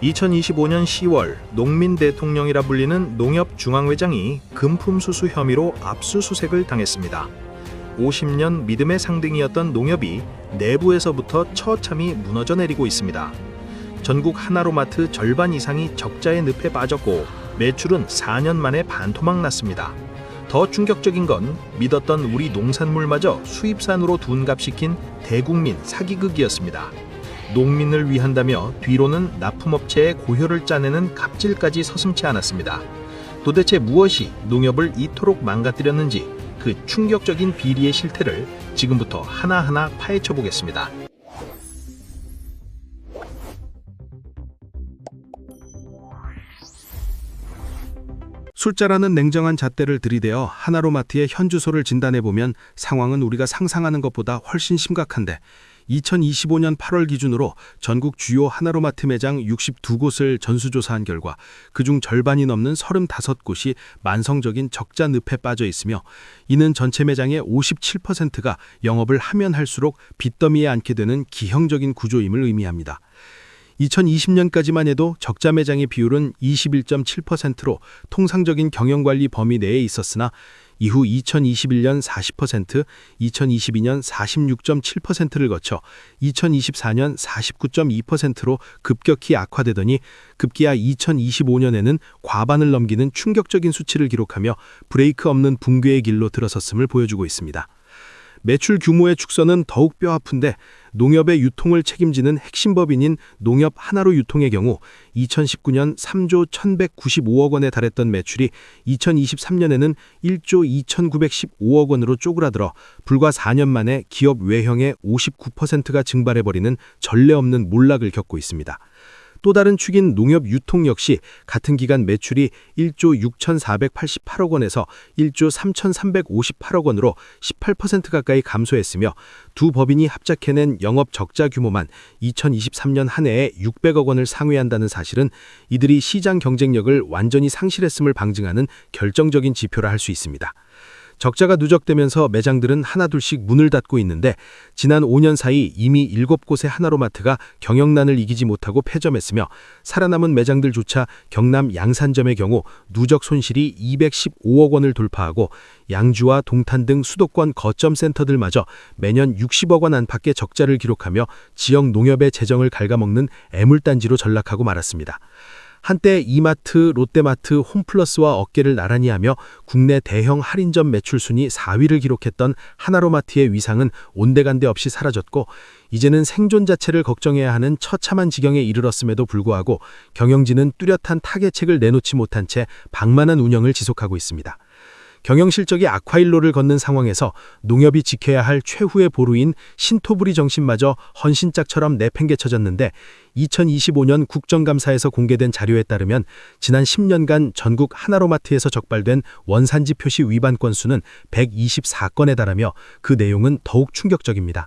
2025년 10월 농민 대통령이라 불리는 농협중앙회장이 금품수수 혐의로 압수수색을 당했습니다. 50년 믿음의 상등이었던 농협이 내부에서부터 처참히 무너져 내리고 있습니다. 전국 하나로마트 절반 이상이 적자의 늪에 빠졌고 매출은 4년 만에 반토막 났습니다. 더 충격적인 건 믿었던 우리 농산물마저 수입산으로 둔갑시킨 대국민 사기극이었습니다. 농민을 위한다며 뒤로는 납품업체의 고효를 짜내는 갑질까지 서슴지 않았습니다. 도대체 무엇이 농협을 이토록 망가뜨렸는지 그 충격적인 비리의 실태를 지금부터 하나하나 파헤쳐 보겠습니다. 술자라는 냉정한 잣대를 들이대어 하나로마트의 현주소를 진단해보면 상황은 우리가 상상하는 것보다 훨씬 심각한데 2025년 8월 기준으로 전국 주요 하나로마트 매장 62곳을 전수조사한 결과 그중 절반이 넘는 35곳이 만성적인 적자 늪에 빠져 있으며 이는 전체 매장의 57%가 영업을 하면 할수록 빚더미에 앉게 되는 기형적인 구조임을 의미합니다. 2020년까지만 해도 적자 매장의 비율은 21.7%로 통상적인 경영관리 범위 내에 있었으나 이후 2021년 40%, 2022년 46.7%를 거쳐 2024년 49.2%로 급격히 악화되더니 급기야 2025년에는 과반을 넘기는 충격적인 수치를 기록하며 브레이크 없는 붕괴의 길로 들어섰음을 보여주고 있습니다. 매출 규모의 축소는 더욱 뼈아픈데 농협의 유통을 책임지는 핵심 법인인 농협 하나로 유통의 경우 2019년 3조 1,195억 원에 달했던 매출이 2023년에는 1조 2,915억 원으로 쪼그라들어 불과 4년 만에 기업 외형의 59%가 증발해버리는 전례 없는 몰락을 겪고 있습니다. 또 다른 축인 농협 유통 역시 같은 기간 매출이 1조 6,488억 원에서 1조 3,358억 원으로 18% 가까이 감소했으며 두 법인이 합작해낸 영업 적자 규모만 2023년 한 해에 600억 원을 상회한다는 사실은 이들이 시장 경쟁력을 완전히 상실했음을 방증하는 결정적인 지표라 할 수 있습니다. 적자가 누적되면서 매장들은 하나둘씩 문을 닫고 있는데 지난 5년 사이 이미 7곳의 하나로마트가 경영난을 이기지 못하고 폐점했으며 살아남은 매장들조차 경남 양산점의 경우 누적 손실이 215억 원을 돌파하고 양주와 동탄 등 수도권 거점 센터들마저 매년 60억 원 안팎의 적자를 기록하며 지역 농협의 재정을 갉아먹는 애물단지로 전락하고 말았습니다. 한때 이마트, 롯데마트, 홈플러스와 어깨를 나란히 하며 국내 대형 할인점 매출 순위 4위를 기록했던 하나로마트의 위상은 온데간데 없이 사라졌고 이제는 생존 자체를 걱정해야 하는 처참한 지경에 이르렀음에도 불구하고 경영진은 뚜렷한 타개책을 내놓지 못한 채 방만한 운영을 지속하고 있습니다. 경영 실적이 악화일로를 걷는 상황에서 농협이 지켜야 할 최후의 보루인 신토부리 정신마저 헌신짝처럼 내팽개쳐졌는데 2025년 국정감사에서 공개된 자료에 따르면 지난 10년간 전국 하나로마트에서 적발된 원산지 표시 위반 건수는 124건에 달하며 그 내용은 더욱 충격적입니다.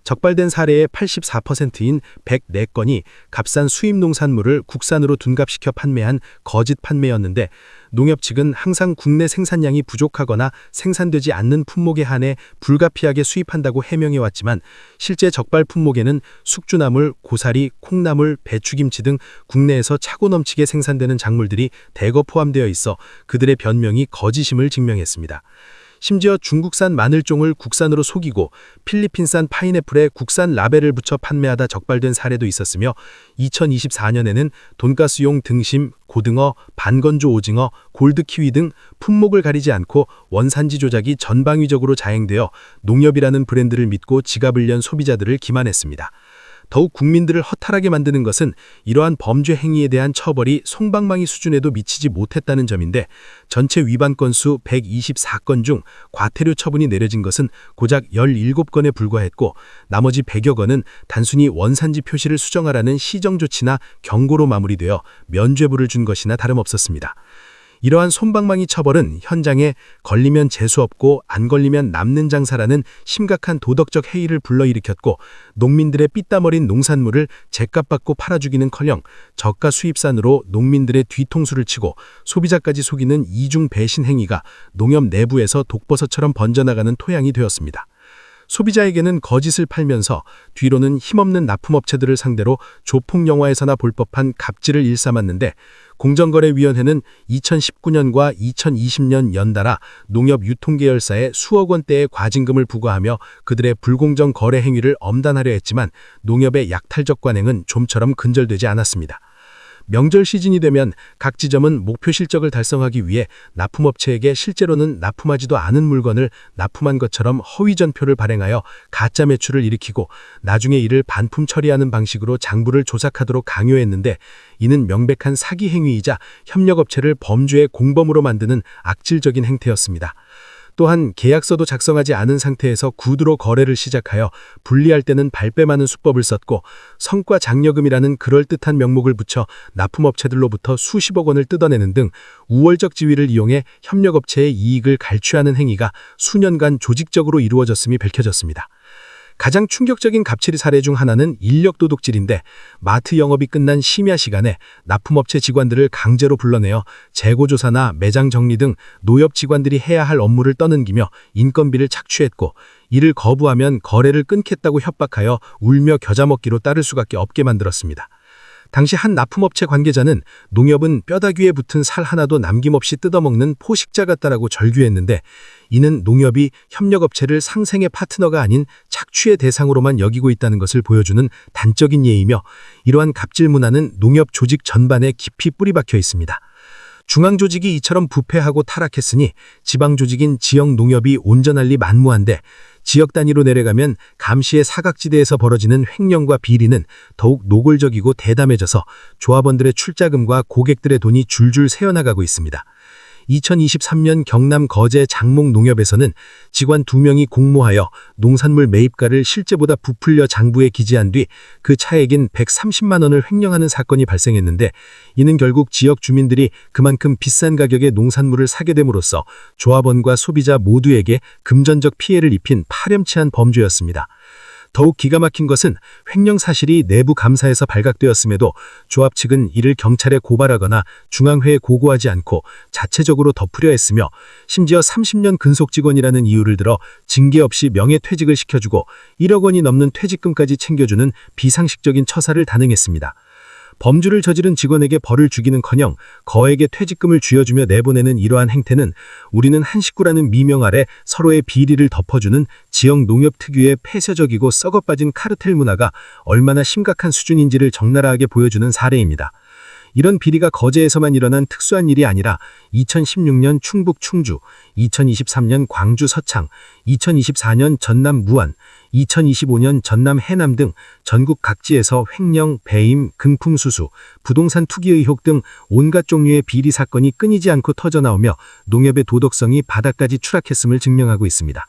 적발된 사례의 84%인 104건이 값싼 수입 농산물을 국산으로 둔갑시켜 판매한 거짓 판매였는데 농협 측은 항상 국내 생산량이 부족하거나 생산되지 않는 품목에 한해 불가피하게 수입한다고 해명해왔지만 실제 적발 품목에는 숙주나물, 고사리, 콩나물, 배추김치 등 국내에서 차고 넘치게 생산되는 작물들이 대거 포함되어 있어 그들의 변명이 거짓임을 증명했습니다. 심지어 중국산 마늘종을 국산으로 속이고 필리핀산 파인애플에 국산 라벨을 붙여 판매하다 적발된 사례도 있었으며 2024년에는 돈가스용 등심, 고등어, 반건조 오징어, 골드키위 등 품목을 가리지 않고 원산지 조작이 전방위적으로 자행되어 농협이라는 브랜드를 믿고 지갑을 연 소비자들을 기만했습니다. 더욱 국민들을 허탈하게 만드는 것은 이러한 범죄 행위에 대한 처벌이 솜방망이 수준에도 미치지 못했다는 점인데 전체 위반 건수 124건 중 과태료 처분이 내려진 것은 고작 17건에 불과했고 나머지 100여 건은 단순히 원산지 표시를 수정하라는 시정조치나 경고로 마무리되어 면죄부를 준 것이나 다름없었습니다. 이러한 솜방망이 처벌은 현장에 걸리면 재수없고 안 걸리면 남는 장사라는 심각한 도덕적 해이를 불러일으켰고 농민들의 삐땀 어린 농산물을 죗값 받고 팔아주기는커녕 저가 수입산으로 농민들의 뒤통수를 치고 소비자까지 속이는 이중 배신 행위가 농협 내부에서 독버섯처럼 번져나가는 토양이 되었습니다. 소비자에게는 거짓을 팔면서 뒤로는 힘없는 납품업체들을 상대로 조폭 영화에서나 볼 법한 갑질을 일삼았는데, 공정거래위원회는 2019년과 2020년 연달아 농협유통계열사에 수억 원대의 과징금을 부과하며 그들의 불공정 거래 행위를 엄단하려 했지만 농협의 약탈적 관행은 좀처럼 근절되지 않았습니다. 명절 시즌이 되면 각 지점은 목표 실적을 달성하기 위해 납품업체에게 실제로는 납품하지도 않은 물건을 납품한 것처럼 허위 전표를 발행하여 가짜 매출을 일으키고 나중에 이를 반품 처리하는 방식으로 장부를 조작하도록 강요했는데, 이는 명백한 사기 행위이자 협력업체를 범죄의 공범으로 만드는 악질적인 행태였습니다. 또한 계약서도 작성하지 않은 상태에서 구두로 거래를 시작하여 분리할 때는 발뺌하는 수법을 썼고, 성과 장려금이라는 그럴듯한 명목을 붙여 납품업체들로부터 수십억 원을 뜯어내는 등 우월적 지위를 이용해 협력업체의 이익을 갈취하는 행위가 수년간 조직적으로 이루어졌음이 밝혀졌습니다. 가장 충격적인 갑질 사례 중 하나는 인력 도둑질인데, 마트 영업이 끝난 심야 시간에 납품업체 직원들을 강제로 불러내어 재고조사나 매장 정리 등 노엽 직원들이 해야 할 업무를 떠넘기며 인건비를 착취했고, 이를 거부하면 거래를 끊겠다고 협박하여 울며 겨자 먹기로 따를 수밖에 없게 만들었습니다. 당시 한 납품업체 관계자는 농협은 뼈다귀에 붙은 살 하나도 남김없이 뜯어먹는 포식자 같다라고 절규했는데, 이는 농협이 협력업체를 상생의 파트너가 아닌 착취의 대상으로만 여기고 있다는 것을 보여주는 단적인 예이며, 이러한 갑질 문화는 농협 조직 전반에 깊이 뿌리박혀 있습니다. 중앙조직이 이처럼 부패하고 타락했으니 지방 조직인 지역 농협이 온전할 리 만무한데, 지역 단위로 내려가면 감시의 사각지대에서 벌어지는 횡령과 비리는 더욱 노골적이고 대담해져서 조합원들의 출자금과 고객들의 돈이 줄줄 새어나가고 있습니다. 2023년 경남 거제 장목 농협에서는 직원 2명이 공모하여 농산물 매입가를 실제보다 부풀려 장부에 기재한 뒤 그 차액인 130만 원을 횡령하는 사건이 발생했는데, 이는 결국 지역 주민들이 그만큼 비싼 가격의 농산물을 사게 됨으로써 조합원과 소비자 모두에게 금전적 피해를 입힌 파렴치한 범죄였습니다. 더욱 기가 막힌 것은 횡령 사실이 내부 감사에서 발각되었음에도 조합 측은 이를 경찰에 고발하거나 중앙회에 고고하지 않고 자체적으로 덮으려 했으며, 심지어 30년 근속 직원이라는 이유를 들어 징계 없이 명예퇴직을 시켜주고 1억 원이 넘는 퇴직금까지 챙겨주는 비상식적인 처사를 단행했습니다. 범주를 저지른 직원에게 벌을 주기는커녕 거액의 퇴직금을 쥐어주며 내보내는 이러한 행태는 우리는 한 식구라는 미명 아래 서로의 비리를 덮어주는 지역 농협 특유의 폐쇄적이고 썩어빠진 카르텔 문화가 얼마나 심각한 수준인지를 적나라하게 보여주는 사례입니다. 이런 비리가 거제에서만 일어난 특수한 일이 아니라 2016년 충북 충주, 2023년 광주 서창, 2024년 전남 무안, 2025년 전남 해남 등 전국 각지에서 횡령, 배임, 금품 수수, 부동산 투기 의혹 등 온갖 종류의 비리 사건이 끊이지 않고 터져나오며 농협의 도덕성이 바닥까지 추락했음을 증명하고 있습니다.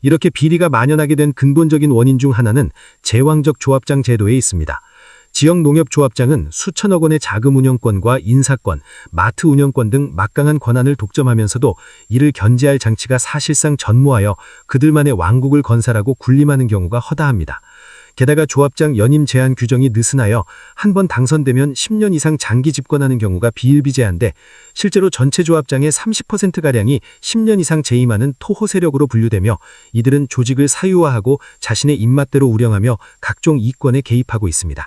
이렇게 비리가 만연하게 된 근본적인 원인 중 하나는 제왕적 조합장 제도에 있습니다. 지역 농협조합장은 수천억 원의 자금 운영권과 인사권, 마트 운영권 등 막강한 권한을 독점하면서도 이를 견제할 장치가 사실상 전무하여 그들만의 왕국을 건설하고 군림하는 경우가 허다합니다. 게다가 조합장 연임 제한 규정이 느슨하여 한 번 당선되면 10년 이상 장기 집권하는 경우가 비일비재한데, 실제로 전체 조합장의 30%가량이 10년 이상 재임하는 토호 세력으로 분류되며, 이들은 조직을 사유화하고 자신의 입맛대로 운영하며 각종 이권에 개입하고 있습니다.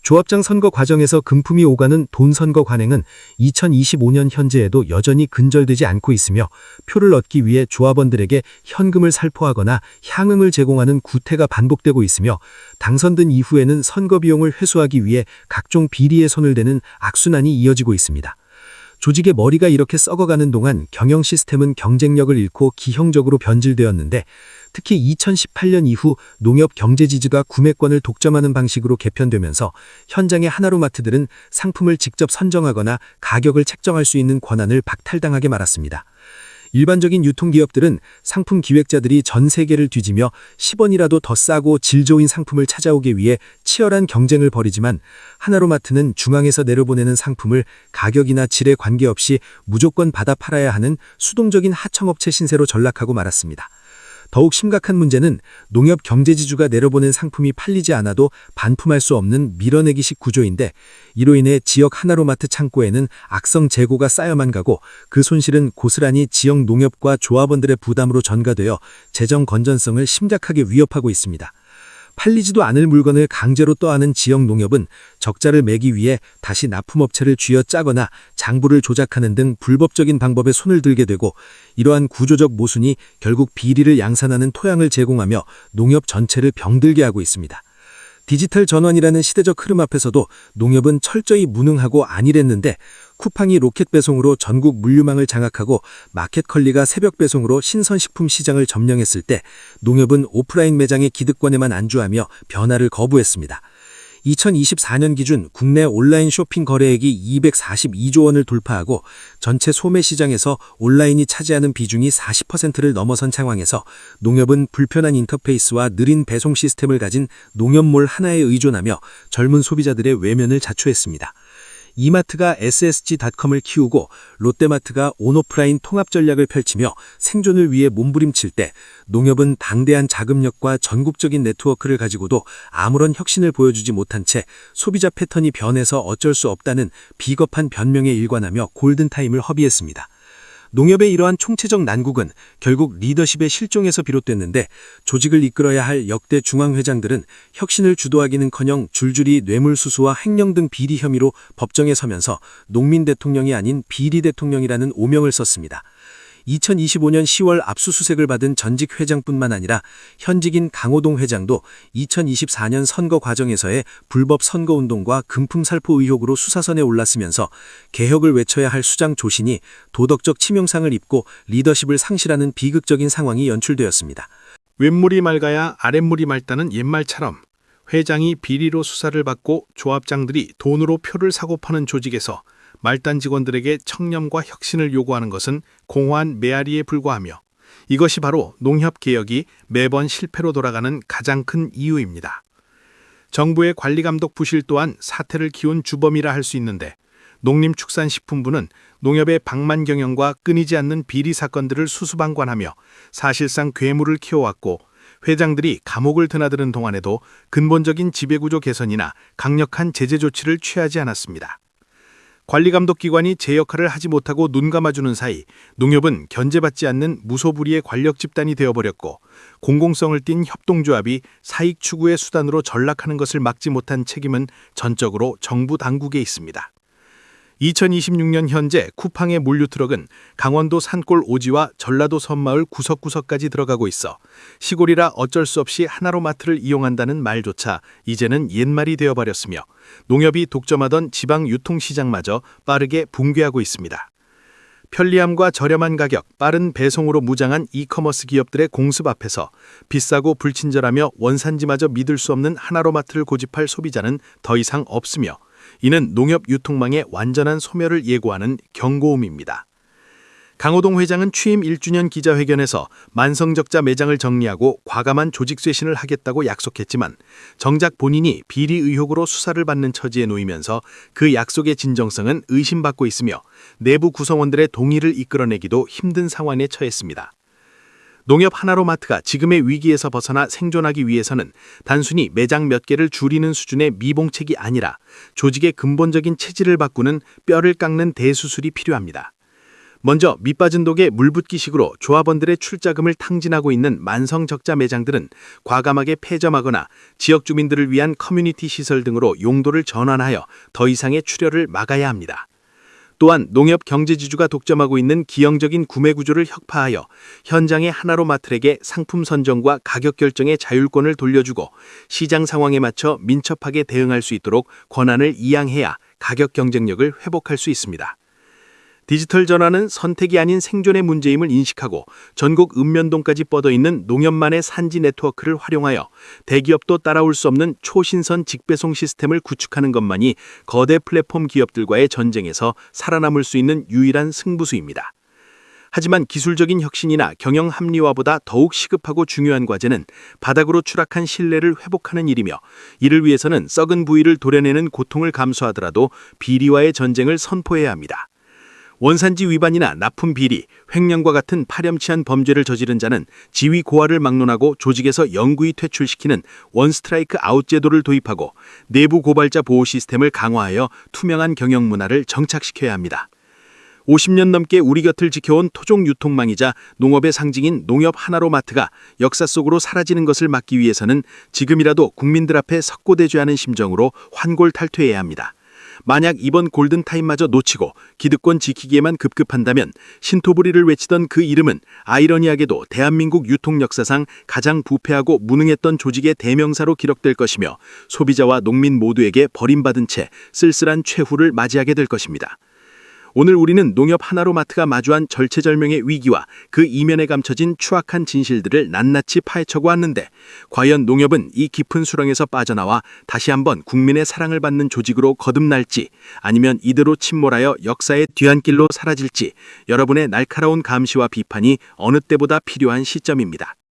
조합장 선거 과정에서 금품이 오가는 돈 선거 관행은 2025년 현재에도 여전히 근절되지 않고 있으며, 표를 얻기 위해 조합원들에게 현금을 살포하거나 향응을 제공하는 구태가 반복되고 있으며, 당선된 이후에는 선거 비용을 회수하기 위해 각종 비리에 손을 대는 악순환이 이어지고 있습니다. 조직의 머리가 이렇게 썩어가는 동안 경영 시스템은 경쟁력을 잃고 기형적으로 변질되었는데, 특히 2018년 이후 농협 경제지주가 구매권을 독점하는 방식으로 개편되면서 현장의 하나로마트들은 상품을 직접 선정하거나 가격을 책정할 수 있는 권한을 박탈당하게 말았습니다. 일반적인 유통기업들은 상품 기획자들이 전 세계를 뒤지며 10원이라도 더 싸고 질 좋은 상품을 찾아오기 위해 치열한 경쟁을 벌이지만, 하나로마트는 중앙에서 내려보내는 상품을 가격이나 질에 관계없이 무조건 받아 팔아야 하는 수동적인 하청업체 신세로 전락하고 말았습니다. 더욱 심각한 문제는 농협 경제지주가 내려보낸 상품이 팔리지 않아도 반품할 수 없는 밀어내기식 구조인데, 이로 인해 지역 하나로마트 창고에는 악성 재고가 쌓여만 가고 그 손실은 고스란히 지역 농협과 조합원들의 부담으로 전가되어 재정 건전성을 심각하게 위협하고 있습니다. 팔리지도 않을 물건을 강제로 떠안은 지역 농협은 적자를 매기 위해 다시 납품업체를 쥐어짜거나 장부를 조작하는 등 불법적인 방법에 손을 들게 되고, 이러한 구조적 모순이 결국 비리를 양산하는 토양을 제공하며 농협 전체를 병들게 하고 있습니다. 디지털 전환이라는 시대적 흐름 앞에서도 농협은 철저히 무능하고 안일했는데, 쿠팡이 로켓 배송으로 전국 물류망을 장악하고 마켓컬리가 새벽 배송으로 신선식품 시장을 점령했을 때 농협은 오프라인 매장의 기득권에만 안주하며 변화를 거부했습니다. 2024년 기준 국내 온라인 쇼핑 거래액이 242조 원을 돌파하고 전체 소매 시장에서 온라인이 차지하는 비중이 40%를 넘어선 상황에서 농협은 불편한 인터페이스와 느린 배송 시스템을 가진 농협몰 하나에 의존하며 젊은 소비자들의 외면을 자초했습니다. 이마트가 SSG.com을 키우고 롯데마트가 온오프라인 통합 전략을 펼치며 생존을 위해 몸부림칠 때, 농협은 방대한 자금력과 전국적인 네트워크를 가지고도 아무런 혁신을 보여주지 못한 채 소비자 패턴이 변해서 어쩔 수 없다는 비겁한 변명에 일관하며 골든타임을 허비했습니다. 농협의 이러한 총체적 난국은 결국 리더십의 실종에서 비롯됐는데, 조직을 이끌어야 할 역대 중앙회장들은 혁신을 주도하기는커녕 줄줄이 뇌물수수와 횡령 등 비리 혐의로 법정에 서면서 농민 대통령이 아닌 비리 대통령이라는 오명을 썼습니다. 2025년 10월 압수수색을 받은 전직 회장뿐만 아니라 현직인 강호동 회장도 2024년 선거 과정에서의 불법 선거운동과 금품살포 의혹으로 수사선에 올랐으면서 개혁을 외쳐야 할 수장 조신이 도덕적 치명상을 입고 리더십을 상실하는 비극적인 상황이 연출되었습니다. 윗물이 맑아야 아랫물이 맑다는 옛말처럼 회장이 비리로 수사를 받고 조합장들이 돈으로 표를 사고 파는 조직에서 말단 직원들에게 청렴과 혁신을 요구하는 것은 공허한 메아리에 불과하며, 이것이 바로 농협 개혁이 매번 실패로 돌아가는 가장 큰 이유입니다. 정부의 관리감독 부실 또한 사태를 키운 주범이라 할 수 있는데, 농림축산식품부는 농협의 방만 경영과 끊이지 않는 비리 사건들을 수수방관하며 사실상 괴물을 키워왔고, 회장들이 감옥을 드나드는 동안에도 근본적인 지배구조 개선이나 강력한 제재 조치를 취하지 않았습니다. 관리감독기관이 제 역할을 하지 못하고 눈 감아주는 사이 농협은 견제받지 않는 무소불위의 권력 집단이 되어버렸고, 공공성을 띤 협동조합이 사익 추구의 수단으로 전락하는 것을 막지 못한 책임은 전적으로 정부 당국에 있습니다. 2026년 현재 쿠팡의 물류트럭은 강원도 산골 오지와 전라도 섬마을 구석구석까지 들어가고 있어 시골이라 어쩔 수 없이 하나로마트를 이용한다는 말조차 이제는 옛말이 되어버렸으며, 농협이 독점하던 지방 유통시장마저 빠르게 붕괴하고 있습니다. 편리함과 저렴한 가격, 빠른 배송으로 무장한 이커머스 기업들의 공습 앞에서 비싸고 불친절하며 원산지마저 믿을 수 없는 하나로마트를 고집할 소비자는 더 이상 없으며, 이는 농협 유통망의 완전한 소멸을 예고하는 경고음입니다. 강호동 회장은 취임 1주년 기자회견에서 만성적자 매장을 정리하고 과감한 조직 쇄신을 하겠다고 약속했지만, 정작 본인이 비리 의혹으로 수사를 받는 처지에 놓이면서 그 약속의 진정성은 의심받고 있으며 내부 구성원들의 동의를 이끌어내기도 힘든 상황에 처했습니다. 농협 하나로마트가 지금의 위기에서 벗어나 생존하기 위해서는 단순히 매장 몇 개를 줄이는 수준의 미봉책이 아니라 조직의 근본적인 체질을 바꾸는 뼈를 깎는 대수술이 필요합니다. 먼저 밑빠진 독에 물붓기식으로 조합원들의 출자금을 탕진하고 있는 만성적자 매장들은 과감하게 폐점하거나 지역 주민들을 위한 커뮤니티 시설 등으로 용도를 전환하여 더 이상의 출혈을 막아야 합니다. 또한 농협 경제지주가 독점하고 있는 기형적인 구매 구조를 혁파하여 현장의 하나로마트에게 상품 선정과 가격 결정의 자율권을 돌려주고 시장 상황에 맞춰 민첩하게 대응할 수 있도록 권한을 이양해야 가격 경쟁력을 회복할 수 있습니다. 디지털 전환은 선택이 아닌 생존의 문제임을 인식하고 전국 읍면동까지 뻗어있는 농협만의 산지 네트워크를 활용하여 대기업도 따라올 수 없는 초신선 직배송 시스템을 구축하는 것만이 거대 플랫폼 기업들과의 전쟁에서 살아남을 수 있는 유일한 승부수입니다. 하지만 기술적인 혁신이나 경영 합리화보다 더욱 시급하고 중요한 과제는 바닥으로 추락한 신뢰를 회복하는 일이며, 이를 위해서는 썩은 부위를 도려내는 고통을 감수하더라도 비리와의 전쟁을 선포해야 합니다. 원산지 위반이나 납품 비리, 횡령과 같은 파렴치한 범죄를 저지른 자는 지위 고하를 막론하고 조직에서 영구히 퇴출시키는 원스트라이크 아웃 제도를 도입하고 내부 고발자 보호 시스템을 강화하여 투명한 경영 문화를 정착시켜야 합니다. 50년 넘게 우리 곁을 지켜온 토종 유통망이자 농업의 상징인 농협 하나로마트가 역사 속으로 사라지는 것을 막기 위해서는 지금이라도 국민들 앞에 석고대죄하는 심정으로 환골탈퇴해야 합니다. 만약 이번 골든타임마저 놓치고 기득권 지키기에만 급급한다면 신토부리를 외치던 그 이름은 아이러니하게도 대한민국 유통 역사상 가장 부패하고 무능했던 조직의 대명사로 기록될 것이며 소비자와 농민 모두에게 버림받은 채 쓸쓸한 최후를 맞이하게 될 것입니다. 오늘 우리는 농협 하나로마트가 마주한 절체절명의 위기와 그 이면에 감춰진 추악한 진실들을 낱낱이 파헤쳐고 왔는데 과연 농협은 이 깊은 수렁에서 빠져나와 다시 한번 국민의 사랑을 받는 조직으로 거듭날지 아니면 이대로 침몰하여 역사의 뒤안길로 사라질지 여러분의 날카로운 감시와 비판이 어느 때보다 필요한 시점입니다.